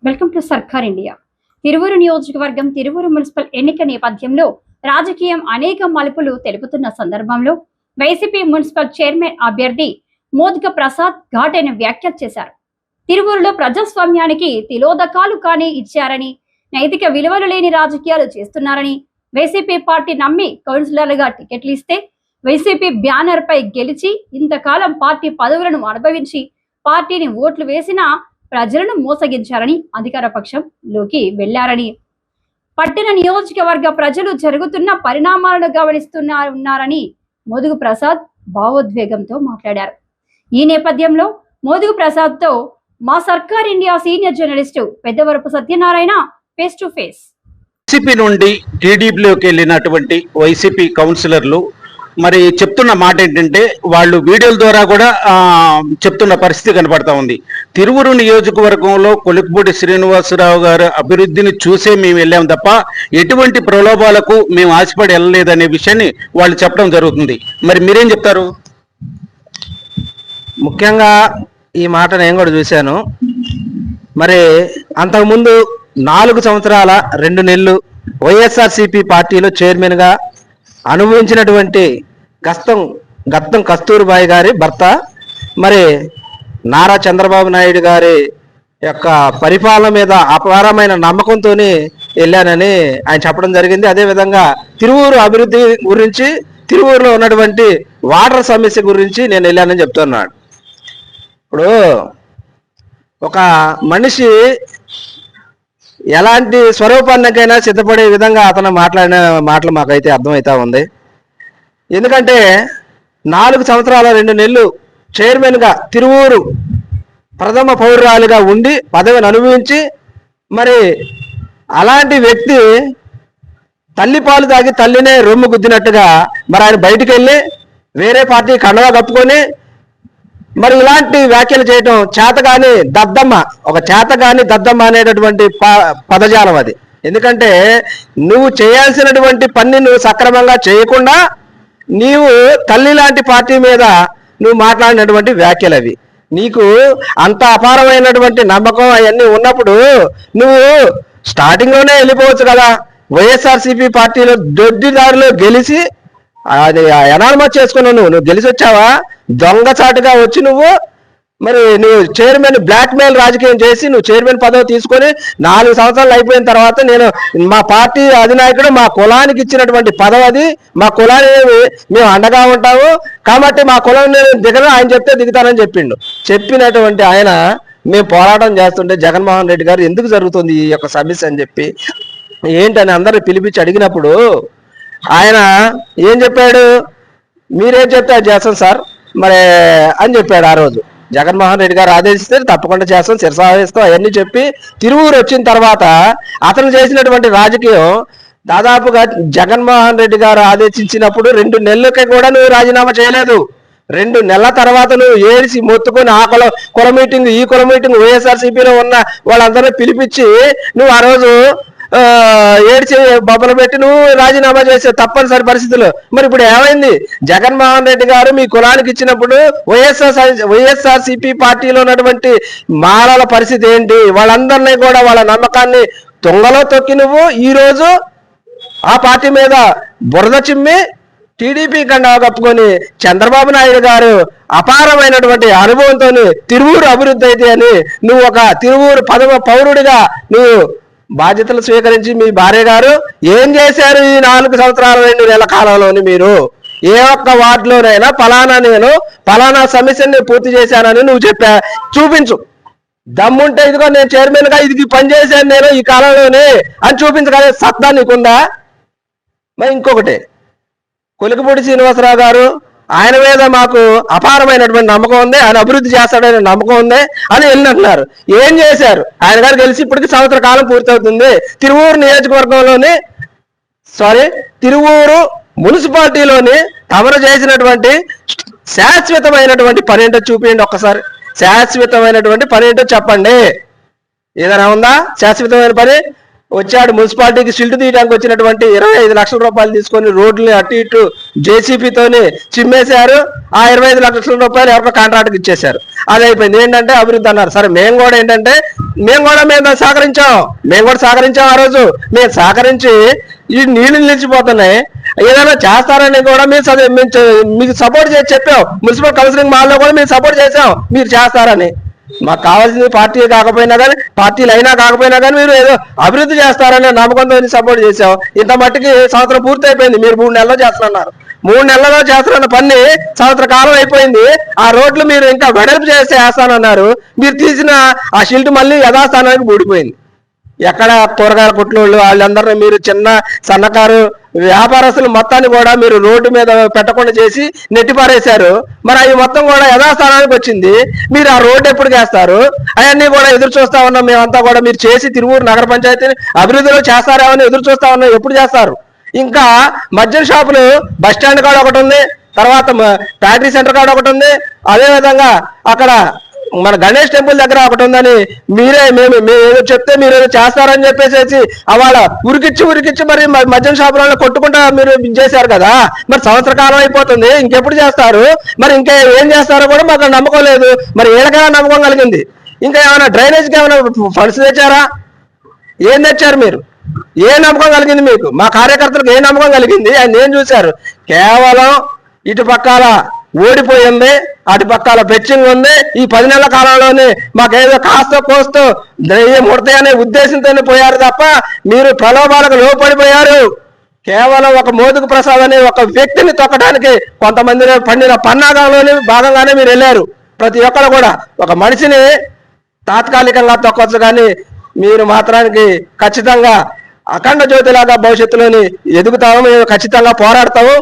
Welcome to సర్కార్ India. Tiruvuru నియోజకవర్గం Tiruvuru municipal ఎన్నిక నేపథ్యంలో రాజకీయం అనేక మలుపులు తెలుపుతున్న సందర్భంలో వైసీపీ మున్సిపల్ చైర్మన్ అభ్యర్థి మోద్గ ప్రసాద్ ఘాటైన వ్యాఖ్యలు చేశారు. తిరువూరులో ప్రజాస్వామ్యానికి తిలోదకాలు కానీ ఇచ్చారని, నైతిక విలువలు లేని రాజకీయాలు చేస్తున్నారని, వైసీపీ పార్టీ నమ్మి కౌన్సిలర్లుగా టికెట్లు ఇస్తే వైసీపీ బ్యానర్ పై గెలిచి ఇంతకాలం పార్టీ పదవులను అనుభవించి పార్టీని ఓట్లు వేసినా ప్రజలను మోసగించారని, అధికార పక్షంలోకి వెళ్లారని, పట్టణ నియోజకవర్గ ప్రజలు జరుగుతున్న పరిణామాలను గమనిస్తున్నారని మోదుగు ప్రసాద్ భావోద్వేగంతో మాట్లాడారు. ఈ నేపథ్యంలో మోదుగు ప్రసాద్ తో మా సర్కార్ India senior journalist Peddavarapu Satyanarayana face to face. YCP నుండి టీడీపీలోకి వెళ్ళినటువంటి వైసీపీ కౌన్సిలర్లు మరి చెప్తున్న మాట ఏంటంటే, వాళ్ళు వీడియోల ద్వారా కూడా చెప్తున్న పరిస్థితి కనపడతా ఉంది. తిరువూరు నియోజకవర్గంలో కొలిక్పూడి శ్రీనివాసరావు గారు అభివృద్ధిని చూసే మేము వెళ్ళాం తప్ప ఎటువంటి ప్రలోభాలకు మేము ఆశపడి వెళ్ళలేదనే విషయాన్ని వాళ్ళు చెప్పడం జరుగుతుంది. మరి మీరేం చెప్తారు? ముఖ్యంగా ఈ మాట నేను కూడా చూశాను. మరి అంతకుముందు 4 సంవత్సరాల 2 నెలలు వైఎస్ఆర్సీపీ పార్టీలో చైర్మన్గా అనుభవించినటువంటి గత్తం కస్తూరిబాయి గారి భర్త మరి నారా చంద్రబాబు నాయుడు గారి యొక్క పరిపాలన మీద అపారమైన నమ్మకంతో వెళ్ళానని ఆయన చెప్పడం జరిగింది. అదేవిధంగా తిరువూరు అభివృద్ధి గురించి, తిరువూరులో ఉన్నటువంటి వాటర్ సమస్య గురించి నేను వెళ్ళానని చెప్తున్నాడు. ఇప్పుడు ఒక మనిషి ఎలాంటి స్వరూపానికైనా సిద్ధపడే విధంగా అతను మాట్లాడిన మాటలు మాకైతే అర్థమవుతా ఉంది. ఎందుకంటే 4 సంవత్సరాల 2 నెలలు చైర్మన్గా తిరువూరు ప్రథమ పౌరురాలిగా ఉండి పదవిని అనుభవించి మరి అలాంటి వ్యక్తి తల్లి పాలు తాగి తల్లినే రొమ్ము గుద్దినట్టుగా మరి ఆయన బయటికి వెళ్ళి వేరే పార్టీ కండవా కప్పుకొని మరి ఇలాంటి వ్యాఖ్యలు చేయటం చేతగాని దద్దమ్మ, ఒక చేతగాని దద్దమ్మ అనేటటువంటి పదజాలం అది. ఎందుకంటే నువ్వు చేయాల్సినటువంటి పని నువ్వు సక్రమంగా చేయకుండా నీవు తల్లి లాంటి పార్టీ మీద నువ్వు మాట్లాడినటువంటి వ్యాఖ్యలు అవి. నీకు అంత అపారమైనటువంటి నమ్మకం అవన్నీ ఉన్నప్పుడు నువ్వు స్టార్టింగ్లోనే వెళ్ళిపోవచ్చు కదా. వైఎస్ఆర్సీపీ పార్టీలో దొడ్డిదారిలో గెలిచి అది ఎనాల్మస్ చేసుకున్నావు. నువ్వు గెలిచి వచ్చావా? దొంగచాటుగా వచ్చి నువ్వు చైర్మన్ బ్లాక్ మెయిల్ రాజకీయం చేసి నువ్వు చైర్మన్ పదవి తీసుకొని 4 సంవత్సరాలు అయిపోయిన తర్వాత నేను మా పార్టీ అధినాయకుడు మా కులానికి ఇచ్చినటువంటి పదవి అది, మా కులాన్ని మేము అండగా ఉంటాము కాబట్టి మా కులం నేను దిగను, ఆయన చెప్తే దిగుతానని చెప్పిండు. చెప్పినటువంటి ఆయన మేము పోరాటం చేస్తుంటే జగన్మోహన్ రెడ్డి గారు ఎందుకు జరుగుతుంది ఈ యొక్క సమస్య అని చెప్పి ఏంటని అందరిని పిలిపించి అడిగినప్పుడు ఆయన ఏం చెప్పాడు? మీరేం చెప్తే అది చేస్తాం సార్ మరి అని చెప్పాడు. ఆ రోజు జగన్మోహన్ రెడ్డి గారు ఆదేశిస్తే తప్పకుండా చేస్తాం, శిరసావహిస్తాం అవన్నీ చెప్పి తిరువూరు వచ్చిన తర్వాత అతను చేసినటువంటి రాజకీయం దాదాపుగా జగన్మోహన్ రెడ్డి గారు ఆదేశించినప్పుడు 2 నెలలకి కూడా నువ్వు రాజీనామా చేయలేదు. 2 నెలల తర్వాత నువ్వు ఏడిసి మొత్తుకొని ఆ కుల మీటింగ్ ఈ కుల మీటింగ్ వైఎస్ఆర్సీపీలో ఉన్న వాళ్ళందరినీ పిలిపించి నువ్వు ఆ రోజు ఏడ్చి బొబ్బలు పెట్టి నువ్వు రాజీనామా చేసే తప్పనిసరి పరిస్థితులు. మరి ఇప్పుడు ఏమైంది? జగన్మోహన్ రెడ్డి గారు మీ కులానికి ఇచ్చినప్పుడు వైఎస్ఆర్సీపీ పార్టీలో ఉన్నటువంటి మాలల పరిస్థితి ఏంటి? వాళ్ళందరినీ కూడా వాళ్ళ నమ్మకాన్ని తుంగలో తొక్కి నువ్వు ఈరోజు ఆ పార్టీ మీద బురద చిమ్మి టీడీపీ కండా కప్పుకొని చంద్రబాబు నాయుడు గారు అపారమైనటువంటి అనుభవంతో తిరువూరు అభివృద్ధి అయితే అని నువ్వు ఒక తిరువూరు ప్రథమ పౌరుడిగా నువ్వు బాధ్యతలు స్వీకరించి మీ భార్య గారు ఏం చేశారు ఈ 4 సంవత్సరాల 2 నెలల కాలంలోని? మీరు ఏ ఒక్క వార్డులోనైనా నేను ఫలానా సమస్యని పూర్తి చేశానని నువ్వు చూపించు. దమ్ముంటే ఇదిగో నేను చైర్మన్ గా ఇది పని చేశాను నేను ఈ కాలంలోనే అని చూపించగలిగే సత్తా నీకుందా? మరి ఇంకొకటి, కొలికపూడి శ్రీనివాసరావు గారు ఆయన మీద మాకు అపారమైనటువంటి నమ్మకం ఉంది, ఆయన అభివృద్ధి చేస్తాడనే నమ్మకం ఉంది అని వెళ్ళినట్టున్నారు. ఏం చేశారు? ఆయన గారు గెలిచి ఇప్పటికి సంవత్సర కాలం పూర్తవుతుంది. తిరువూరు నియోజకవర్గంలోని తిరువూరు మున్సిపాలిటీలోని తమరు చేసినటువంటి శాశ్వతమైనటువంటి పని ఏంటో చూపించండి ఒక్కసారి. శాశ్వతమైనటువంటి పని ఏంటో చెప్పండి. ఏదైనా ఉందా శాశ్వతమైన పని? వచ్చాడు మున్సిపాలిటీకి సిల్ట్ తీయడానికి వచ్చినటువంటి 25 లక్షల రూపాయలు తీసుకొని రోడ్లు అటు ఇటు జేసీబీతోని చిమ్మేశారు. ఆ 25 లక్షల రూపాయలు ఎవరికో కాంట్రాక్ట్కి ఇచ్చేశారు. అది అయిపోయింది. ఏంటంటే అభివృద్ధి అన్నారు. సరే మేము కూడా మేము సహకరించాం ఆ రోజు. మేము సహకరించి ఈ నీళ్లు నిలిచిపోతున్నాయి, ఏదైనా చేస్తారని కూడా మీకు సపోర్ట్ చేసి చెప్పాం. మున్సిపల్ కౌన్సిలింగ్ మాల్లో కూడా మేము సపోర్ట్ చేసాం మీరు చేస్తారని. మాకు కావాల్సింది పార్టీలు అయినా కాకపోయినా కానీ మీరు ఏదో అభివృద్ధి చేస్తారని నమ్మకంతో సపోర్ట్ చేసాం. ఇంత మట్టికి సంవత్సరం పూర్తి అయిపోయింది, మీరు 3 నెలల్లో చేస్తున్నారు. 3 నెలల్లో చేస్తున్న పని సంవత్సర కాలం అయిపోయింది. ఆ రోడ్లు మీరు ఇంకా వెడల్పు చేస్తే వేస్తానన్నారు. మీరు తీసిన ఆ షిల్ట్ మళ్ళీ యథాస్థానానికి ఊడిపోయింది. ఎక్కడ కూరగాయల కొట్లోళ్ళు వాళ్ళందరినీ మీరు చిన్న సన్నకారు వ్యాపారస్తులు మొత్తాన్ని కూడా మీరు రోడ్డు మీద పెట్టకుండా చేసి నెట్టిపారేశారు. మరి అవి మొత్తం కూడా యథాస్థానానికి వచ్చింది. మీరు ఆ రోడ్డు ఎప్పుడు చేస్తారు? అవన్నీ కూడా ఎదురు చూస్తా ఉన్నాం మేమంతా కూడా. మీరు చేసి తిరువూరు నగర పంచాయతీని అభివృద్ధిలో చేస్తారేమని ఎదురు చూస్తా ఉన్నాం. ఎప్పుడు చేస్తారు? ఇంకా మద్యం షాపులు బస్ స్టాండ్ కాడ ఒకటి ఉంది, తర్వాత ఫ్యాక్టరీ సెంటర్ కాడ ఒకటి ఉంది, అదేవిధంగా అక్కడ మన గణేష్ టెంపుల్ దగ్గర ఒకటి ఉందని మేము ఏదో చెప్తే మీరు ఏదో చేస్తారని చెప్పేసి అవాళ ఉరికిచ్చి మరి మద్యం షాపులలో కొట్టుకుంటా మీరు చేశారు కదా. మరి సంవత్సర కాలం అయిపోతుంది, ఇంకెప్పుడు చేస్తారు? మరి ఇంకా ఏం చేస్తారో కూడా మాకు నమ్మకం లేదు. మరి ఏళ్ళకైనా నమ్మకం కలిగింది. ఇంకా ఏమైనా డ్రైనేజ్కి ఏమైనా ఫండ్స్ తెచ్చారా? ఏం తెచ్చారు మీరు? ఏ నమ్మకం కలిగింది మీకు? మా కార్యకర్తలకు ఏ నమ్మకం కలిగింది అని నేను చూశారు. కేవలం ఇటు పక్కల ఓడిపోయింది, అటు పక్కల బెచ్చింగ్ ఉంది. ఈ 10 నెలల కాలంలోనే మాకేదో కాస్త కోస్తూ ముడతాయనే ఉద్దేశంతోనే పోయారు తప్ప మీరు ప్రలోభాలకు లోపడిపోయారు. కేవలం ఒక మోదుగు ప్రసాద్ అనే ఒక వ్యక్తిని తొక్కడానికి కొంతమంది పండిన పన్నాగంలోనే భాగంగానే మీరు వెళ్ళారు. ప్రతి ఒక్కరు కూడా ఒక మనిషిని తాత్కాలికంగా తొక్కవచ్చు, కానీ మీరు మాత్రానికి ఖచ్చితంగా అఖండ జ్యోతిలాగా భవిష్యత్తులోని ఎదుగుతాము. మేము ఖచ్చితంగా పోరాడతాము.